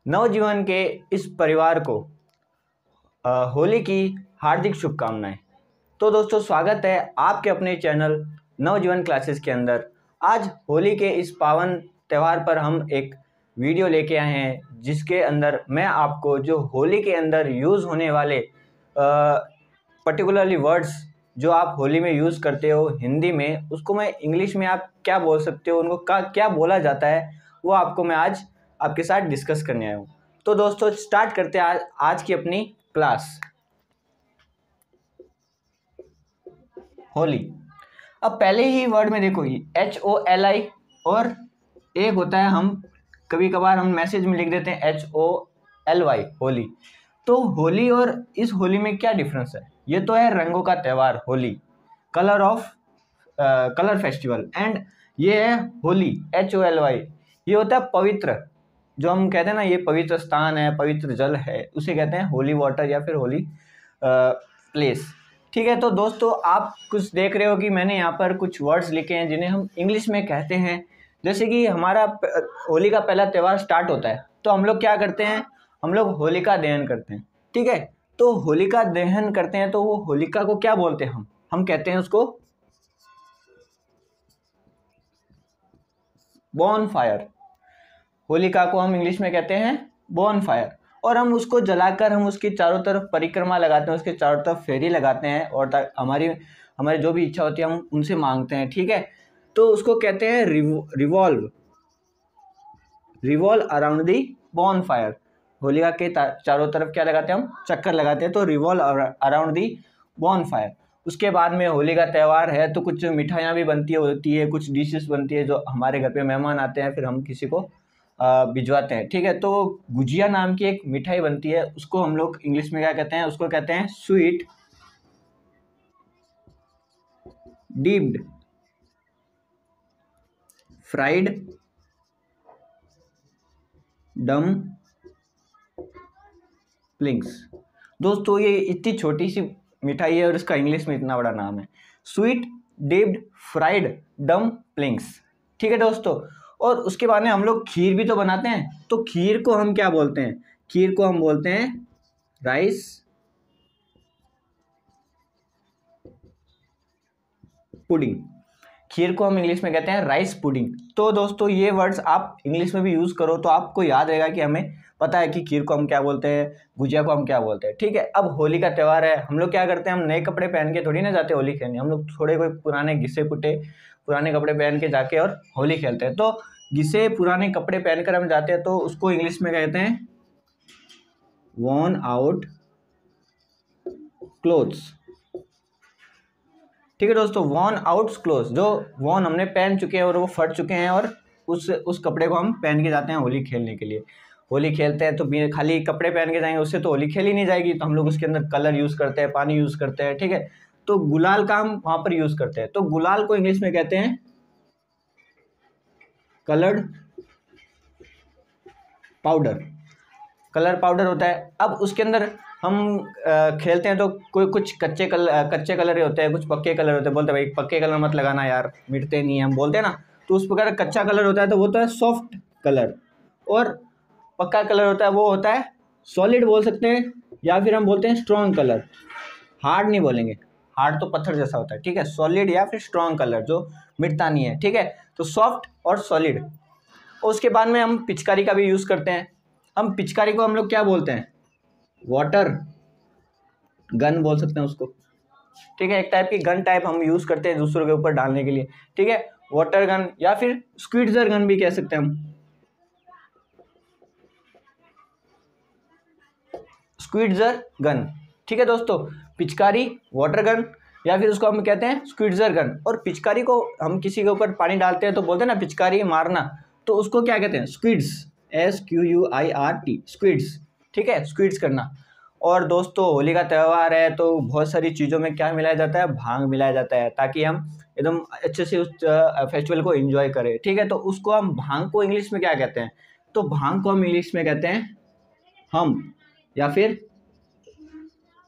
नवजीवन के इस परिवार को होली की हार्दिक शुभकामनाएं। तो दोस्तों, स्वागत है आपके अपने चैनल नवजीवन क्लासेस के अंदर। आज होली के इस पावन त्यौहार पर हम एक वीडियो लेके आए हैं, जिसके अंदर मैं आपको जो होली के अंदर यूज़ होने वाले पर्टिकुलरली वर्ड्स जो आप होली में यूज़ करते हो हिंदी में, उसको मैं इंग्लिश में आप क्या बोल सकते हो, उनको क्या बोला जाता है, वो आपको मैं आज आपके साथ डिस्कस करने आया हूँ। तो दोस्तों, स्टार्ट करते हैं आज की अपनी क्लास। होली। अब पहले ही वर्ड में देखो, HOLI और एक होता है, हम कभी कभार हम मैसेज में लिख देते हैं HOLY, होली। तो होली और इस होली में क्या डिफरेंस है? ये तो है रंगों का त्यौहार होली, कलर फेस्टिवल, एंड ये है होली HOLY। ये होता है पवित्र, जो हम कहते हैं ना, ये पवित्र स्थान है, पवित्र जल है, उसे कहते हैं होली वाटर या फिर होली प्लेस। ठीक है। तो दोस्तों, आप कुछ देख रहे हो कि मैंने यहाँ पर कुछ वर्ड्स लिखे हैं जिन्हें हम इंग्लिश में कहते हैं। जैसे कि हमारा होली का पहला त्यौहार स्टार्ट होता है, तो हम लोग क्या करते हैं, हम लोग होलिका दहन करते हैं। ठीक है। तो होलिका दहन करते हैं, तो वो होलिका को क्या बोलते हैं? हम कहते हैं उसको बॉनफायर। होलिका को हम इंग्लिश में कहते हैं बॉनफायर। और हम उसको जलाकर हम उसकी चारों तरफ परिक्रमा लगाते हैं, उसके चारों तरफ फेरी लगाते हैं, और हमारी जो भी इच्छा होती है हम उनसे मांगते हैं। ठीक है। तो उसको कहते हैं revolve around the bonfire. Holika के चारों तरफ क्या लगाते हैं हम? चक्कर लगाते हैं। तो रिवॉल्व अराउंड दी बॉनफायर। उसके बाद में होली का त्यौहार है, तो कुछ मिठाइयाँ भी बनती होती है, कुछ डिशेस बनती है, जो हमारे घर पे मेहमान आते हैं, फिर हम किसी को भिजवाते हैं। ठीक है। तो गुजिया नाम की एक मिठाई बनती है, उसको हम लोग इंग्लिश में क्या कहते हैं? उसको कहते हैं स्वीट डीप्ड फ्राइड डम्पलिंग्स। दोस्तों, ये इतनी छोटी सी मिठाई है और इसका इंग्लिश में इतना बड़ा नाम है, स्वीट डीप्ड फ्राइड डम्पलिंग्स। ठीक है दोस्तों। और उसके बाद में हम लोग खीर भी तो बनाते हैं। तो खीर को हम क्या बोलते हैं? खीर को हम बोलते हैं राइस पुडिंग। खीर को हम इंग्लिश में कहते हैं राइस पुडिंग। तो दोस्तों, ये वर्ड्स आप इंग्लिश में भी यूज़ करो तो आपको याद रहेगा कि हमें पता है कि खीर को हम क्या बोलते हैं, गुजिया को हम क्या बोलते हैं। ठीक है। अब होली का त्यौहार है, हम लोग क्या करते हैं? हम नए कपड़े पहन के थोड़ी ना जाते होली खेलने। हम लोग थोड़े कोई पुराने घिसे पुटे पुराने कपड़े पहन के जाके और होली खेलते हैं। तो घिसे पुराने कपड़े पहनकर हम जाते हैं, तो उसको इंग्लिश में कहते हैं वॉर्न आउट क्लोथ्स। ठीक है दोस्तों, वॉर्न आउट क्लोथ्स, जो वॉर्न हमने पहन चुके हैं और वो फट चुके हैं, और उस कपड़े को हम पहन के जाते हैं होली खेलने के लिए। होली खेलते हैं तो खाली कपड़े पहन के जाएंगे, उससे तो होली खेली नहीं जाएगी। तो हम लोग उसके अंदर कलर यूज़ करते हैं, पानी यूज़ करते हैं। ठीक है। तो गुलाल का हम वहाँ पर यूज़ करते हैं। तो गुलाल को इंग्लिश में कहते हैं कलर्ड पाउडर। कलर पाउडर होता है। अब उसके अंदर हम खेलते हैं, तो कोई कुछ कच्चे कलर होते हैं, कुछ पक्के कलर होते हैं। बोलते हैं भाई पक्के कलर मत लगाना यार, मिटते नहीं हैं, हम बोलते हैं ना। तो उस प्रकार कच्चा कलर होता है, तो वो होता है सॉफ्ट कलर, और पक्का कलर होता है वो होता है सॉलिड बोल सकते हैं, या फिर हम बोलते हैं स्ट्रॉन्ग कलर। हार्ड नहीं बोलेंगे, हार्ड तो पत्थर जैसा होता है। ठीक है। सॉलिड या फिर स्ट्रॉन्ग कलर जो मिटता नहीं है। ठीक है। तो सॉफ्ट और सॉलिड। उसके बाद में हम पिचकारी का भी यूज़ करते हैं। हम पिचकारी को हम लोग क्या बोलते हैं? वाटर गन बोल सकते हैं उसको। ठीक है। एक टाइप की गन टाइप हम यूज़ करते हैं दूसरों के ऊपर डालने के लिए। ठीक है। वाटर गन या फिर स्क्विड्जर गन भी कह सकते हैं हम। स्क्विड्जर गन। ठीक है दोस्तों, पिचकारी, वाटर गन, या फिर उसको हम कहते हैं स्क्विड्जर गन। और पिचकारी को हम किसी के ऊपर पानी डालते हैं तो बोलते हैं ना पिचकारी मारना, तो उसको क्या कहते हैं? Squids, SQUIRT, squids. ठीक है। स्क्विड्स करना। और दोस्तों, होली का त्यौहार है, तो बहुत सारी चीज़ों में क्या मिलाया जाता है? भांग मिलाया जाता है, ताकि हम एकदम अच्छे से उस फेस्टिवल को एंजॉय करें। ठीक है। तो उसको हम भांग को इंग्लिश में क्या कहते हैं? तो भांग को हम इंग्लिश में कहते हैं हम, या फिर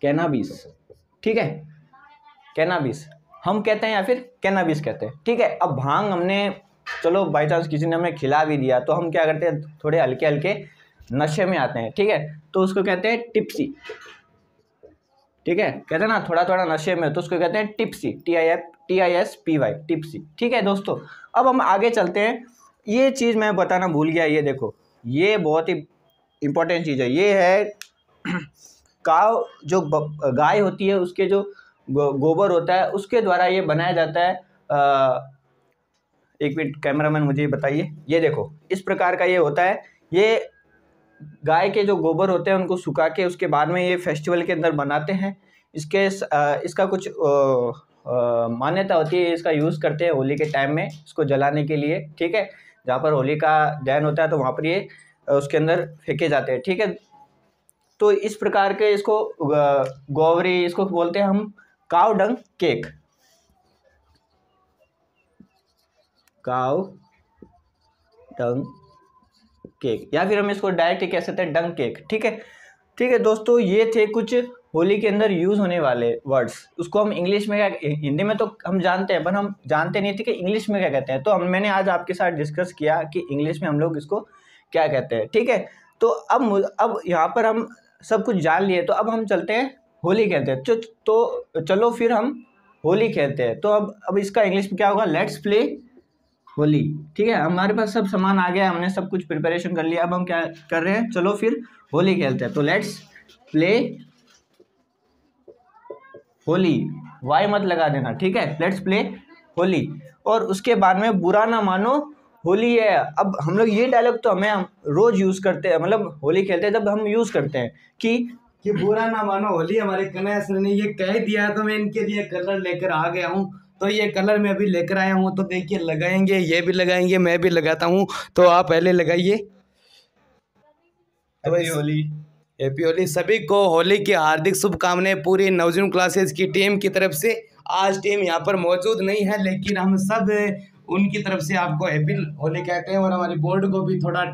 कैनाबिस। ठीक है। कैनाबिस हम कहते हैं, या फिर कैनाबिस कहते हैं। ठीक है। अब भांग हमने, चलो बाई चांस किसी ने हमें खिला भी दिया, तो हम क्या करते हैं? थोड़े हल्के हल्के नशे में आते हैं, ठीक है, तो उसको कहते हैं टिप्सी, ठीक है, कहते हैं ना थोड़ा थोड़ा नशे में, तो उसको कहते हैं टिप्सी, TISPY, टिप्सी, ठीक है दोस्तों। अब हम आगे चलते हैं। ये चीज़ मैं बताना भूल गया, ये देखो, ये बहुत ही इम्पोर्टेंट चीज़ है, ये है काव, जो गाय होती है उसके जो गोबर होता है उसके द्वारा ये बनाया जाता है। एक मिनट कैमरामैन मुझे ये बताइए, ये देखो इस प्रकार का ये होता है। ये गाय के जो गोबर होते हैं उनको सुखा के उसके बाद में ये फेस्टिवल के अंदर बनाते हैं। इसका कुछ मान्यता होती है, इसका यूज़ करते हैं होली के टाइम में इसको जलाने के लिए, ठीक है, जहाँ पर होली का दहन होता है तो वहाँ पर ये उसके अंदर फेंके जाते हैं, ठीक है। तो इस प्रकार के इसको गोवरी, इसको बोलते हैं हम काव डंग केक, काव डंग केक, या फिर हम इसको डायरेक्ट कह सकते हैं डंग केक, ठीक है। ठीक है दोस्तों, ये थे कुछ होली के अंदर यूज़ होने वाले वर्ड्स। उसको हम इंग्लिश में क्या, हिंदी में तो हम जानते हैं पर हम जानते नहीं थे कि इंग्लिश में क्या कहते हैं, तो मैंने आज आपके साथ डिस्कस किया कि इंग्लिश में हम लोग इसको क्या कहते हैं, ठीक है। तो अब यहाँ पर हम सब कुछ जान लिए, तो अब हम चलते हैं होली खेलते हैं। तो चलो फिर हम होली खेलते हैं। तो अब इसका इंग्लिश में क्या होगा, लेट्स प्ले होली, ठीक है। हमारे पास सब सामान आ गया, हमने सब कुछ प्रिपरेशन कर लिया, अब हम क्या कर रहे हैं, चलो फिर होली खेलते हैं। तो लेट्स प्ले होली, वाई मत लगा देना, ठीक है, लेट्स प्ले होली। और उसके बाद में बुरा ना मानो होली है। अब हम लोग ये डायलॉग तो हम रोज यूज करते हैं, मतलब होली खेलते हैं जब हम यूज करते हैं कि बुरा ना मानो होली। हमारे कन्हैया ने ये कह दिया तो मैं इनके लिए कलर लेकर आ गया हूँ। तो ये कलर मैं अभी लेकर आया हूँ, तो देखिए लगाएंगे, ये भी लगाएंगे, मैं भी लगाता हूँ, तो आप पहले लगाइए। हैप्पी होली। हैप्पी होली। सभी को होली की हार्दिक शुभकामनाएं पूरी नवजीवन क्लासेस की टीम की तरफ से। आज टीम यहाँ पर मौजूद नहीं है, लेकिन हम सब उनकी तरफ से आपको हैप्पी होली कहते हैं, और हमारे बोर्ड को भी थोड़ा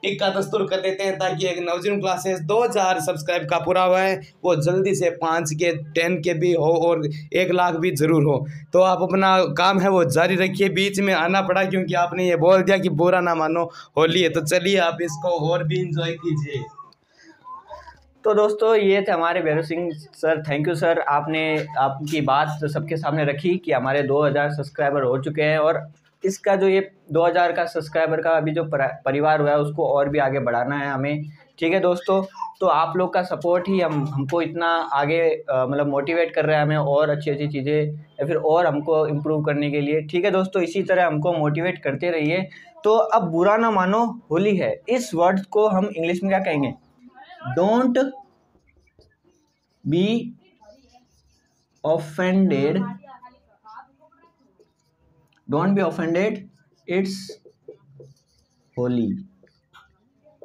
टिक्का दस्तूर कर देते हैं, ताकि एक नवजीवन क्लासेस 2000 सब्सक्राइब का पूरा हुआ है वो जल्दी से 5 के 10 के भी हो और 1 लाख भी जरूर हो। तो आप अपना काम है वो जारी रखिए। बीच में आना पड़ा क्योंकि आपने ये बोल दिया कि बुरा ना मानो होली है, तो चलिए आप इसको और भी इंजॉय कीजिए। तो दोस्तों ये थे हमारे Bhairav Singh sir, thank you sir, आपने आपकी बात सबके सामने रखी कि हमारे 2000 सब्सक्राइबर हो चुके हैं, और इसका जो ये 2000 का सब्सक्राइबर का अभी जो परिवार हुआ है उसको और भी आगे बढ़ाना है हमें, ठीक है दोस्तों। तो आप लोग का सपोर्ट ही हमको इतना आगे मतलब मोटिवेट कर रहा है हमें और अच्छी अच्छी चीज़ें या फिर और हमको इम्प्रूव करने के लिए, ठीक है दोस्तों। इसी तरह हमको मोटिवेट करते रहिए। तो अब बुरा ना मानो होली है, इस वर्ड को हम इंग्लिश में क्या कहेंगे, don't be offended, don't be offended, it's Holi,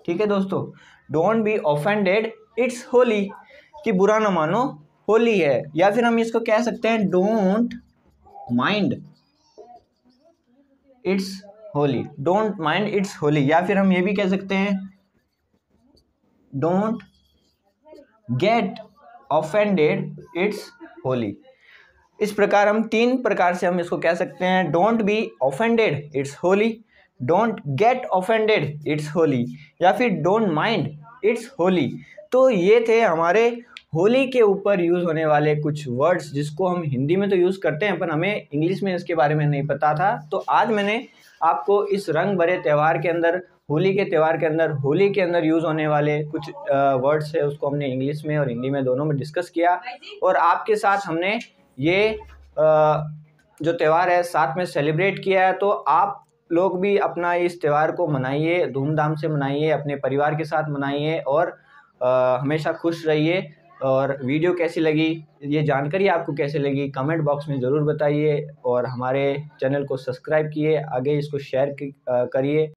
ठीक है दोस्तों, don't be offended, it's Holi, कि बुरा ना मानो होली है। या फिर हम इसको कह सकते हैं don't mind it's Holi, don't mind it's Holi. या फिर हम ये भी कह सकते हैं don't get offended it's Holi. इस प्रकार हम 3 प्रकार से हम इसको कह सकते हैं, don't be offended it's Holi, don't get offended it's Holi, या फिर डोंट माइंड इट्स होली। तो ये थे हमारे होली के ऊपर यूज़ होने वाले कुछ वर्ड्स, जिसको हम हिंदी में तो यूज़ करते हैं पर हमें इंग्लिश में इसके बारे में नहीं पता था। तो आज मैंने आपको इस रंग भरे त्यौहार के अंदर, होली के त्यौहार के अंदर, होली के अंदर यूज़ होने वाले कुछ वर्ड्स है उसको हमने इंग्लिश में और हिंदी में दोनों में डिस्कस किया, और आपके साथ हमने ये जो त्यौहार है साथ में सेलिब्रेट किया है। तो आप लोग भी अपना इस त्यौहार को मनाइए, धूमधाम से मनाइए, अपने परिवार के साथ मनाइए, और हमेशा खुश रहिए। और वीडियो कैसी लगी, ये जानकारी आपको कैसी लगी, कमेंट बॉक्स में ज़रूर बताइए, और हमारे चैनल को सब्सक्राइब किए, आगे इसको शेयर करिए।